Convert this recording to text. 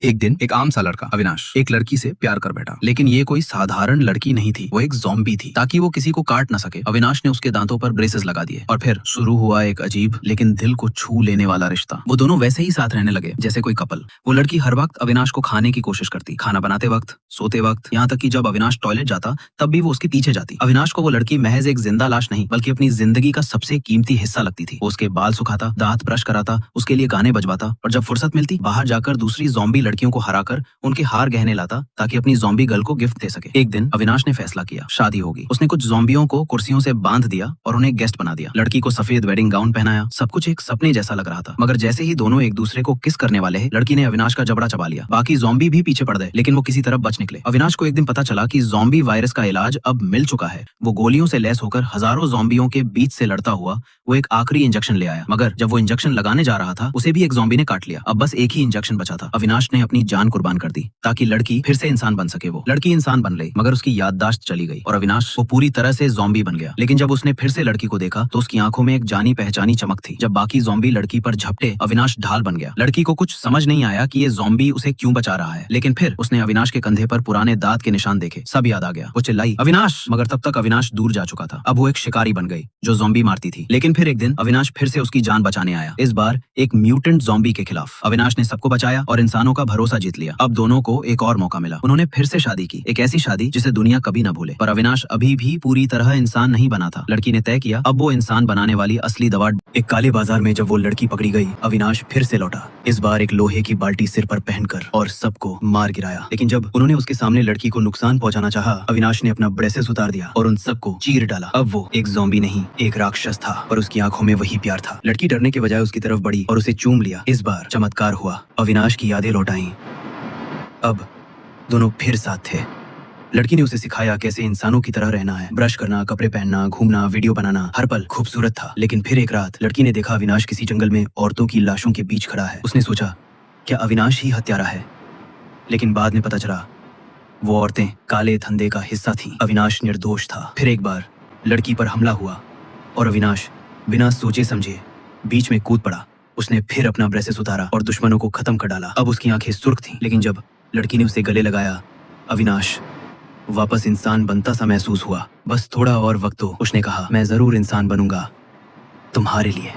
एक दिन एक आम सा लड़का अविनाश एक लड़की से प्यार कर बैठा, लेकिन ये कोई साधारण लड़की नहीं थी, वो एक ज़ॉम्बी थी। ताकि वो किसी को काट न सके, अविनाश ने उसके दांतों पर ब्रेसेस लगा दिए और फिर शुरू हुआ एक अजीब लेकिन दिल को छू लेने वाला रिश्ता। वो दोनों वैसे ही साथ रहने लगे जैसे कोई कपल। वो लड़की हर वक्त अविनाश को खाने की कोशिश करती, खाना बनाते वक्त, सोते वक्त, यहाँ तक कि जब अविनाश टॉयलेट जाता तब भी वो उसके पीछे जाती। अविनाश को वो लड़की महज एक जिंदा लाश नहीं बल्कि अपनी जिंदगी का सबसे कीमती हिस्सा लगती थी। वो उसके बाल सुखाता, दांत ब्रश कराता, उसके लिए गाने बजवाता और जब फुर्सत मिलती बाहर जाकर दूसरी ज़ॉम्बी लड़कियों को हराकर उनके हार गहने लाता ताकि अपनी ज़ॉम्बी गर्ल को गिफ्ट दे सके। एक दिन अविनाश ने फैसला किया, शादी होगी। उसने कुछ ज़ॉम्बियों को कुर्सियों से बांध दिया और उन्हें गेस्ट बना दिया। लड़की को सफेद वेडिंग गाउन पहनाया। सब कुछ एक सपने जैसा लग रहा था, मगर जैसे ही दोनों एक दूसरे को किस करने वाले हैं, लड़की ने अविनाश का जबड़ा चबा लिया। बाकी ज़ॉम्बी भी पीछे पड़ गए, लेकिन वो किसी तरह बच निकले। अविनाश को एक दिन पता चला कि ज़ॉम्बी वायरस का इलाज अब मिल चुका है। वो गोलियों से लैस होकर हजारों ज़ॉम्बियों के बीच से लड़ता हुआ वो एक आखिरी इंजेक्शन ले आया, मगर जब वो इंजेक्शन लगाने जा रहा था उसे भी एक ज़ॉम्बी ने काट लिया। अब बस एक ही इंजेक्शन बचा था। अविनाश ने अपनी जान कुर्बान कर दी ताकि लड़की फिर से इंसान बन सके। वो लड़की इंसान बन गई, मगर उसकी याददाश्त चली गई और अविनाश वो पूरी तरह से ज़ॉम्बी बन गया। लेकिन जब उसने फिर से लड़की को देखा तो उसकी आंखों में एक जानी पहचानी चमक थी। जब बाकी ज़ॉम्बी लड़की पर झपटे, अविनाश ढाल बन गया। लड़की को कुछ समझ नहीं आया कि ये ज़ॉम्बी उसे क्यों बचा रहा है, लेकिन फिर उसने अविनाश के कंधे पर पुराने दांत के निशान देखे। सब याद आ गया। वो चिल्लाई, अविनाश! मगर तब तक अविनाश दूर जा चुका था। अब वो एक शिकारी बन गई जो ज़ॉम्बी मारती थी। लेकिन फिर एक दिन अविनाश फिर से उसकी जान बचाने आया, इस बार एक म्यूटेंट ज़ॉम्बी के खिलाफ। अविनाश ने सबको बचाया और इंसानों का भरोसा जीत लिया। अब दोनों को एक और मौका मिला। उन्होंने फिर से शादी की, एक ऐसी शादी जिसे दुनिया कभी न भूले। पर अविनाश अभी भी पूरी तरह इंसान नहीं बना था। लड़की ने तय किया अब वो इंसान बनाने वाली असली दवा। एक काले बाजार में जब वो लड़की पकड़ी गई, अविनाश फिर से लौटा, इस बार एक लोहे की बाल्टी सिर पर पहनकर, और सबको मार गिराया। लेकिन जब उन्होंने उसके सामने लड़की को नुकसान पहुंचाना चाहा, अविनाश ने अपना ब्रेसेस उतार दिया और उन सबको चीर डाला। अब वो एक ज़ॉम्बी नहीं, एक राक्षस था, पर उसकी आंखों में वही प्यार था। लड़की डरने के बजाय उसकी तरफ बढ़ी और उसे चूम लिया। इस बार चमत्कार हुआ, अविनाश की यादें लौट आईं। अब दोनों फिर साथ थे। लड़की ने उसे सिखाया कैसे इंसानों की तरह रहना है, ब्रश करना, कपड़े पहनना, घूमना, वीडियो बनाना। हर पल खूबसूरत था। लेकिन फिर एक रात लड़की ने देखा अविनाश किसी जंगल में औरतों की लाशों के बीच खड़ा है। उसने सोचा क्या अविनाश ही हत्यारा है, लेकिन बाद में पता चला वो औरतें काले धंधे का हिस्सा थीं। अविनाश निर्दोष था। फिर एक बार लड़की पर हमला हुआ और अविनाश बिना सोचे समझे बीच में कूद पड़ा। उसने फिर अपना ब्रेसेस उतारा और दुश्मनों को खत्म कर डाला। अब उसकी आंखें सुर्ख थीं, लेकिन जब लड़की ने उसे गले लगाया, अविनाश वापस इंसान बनता सा महसूस हुआ। बस थोड़ा और वक्त दो, उसने कहा, मैं जरूर इंसान बनूंगा तुम्हारे लिए।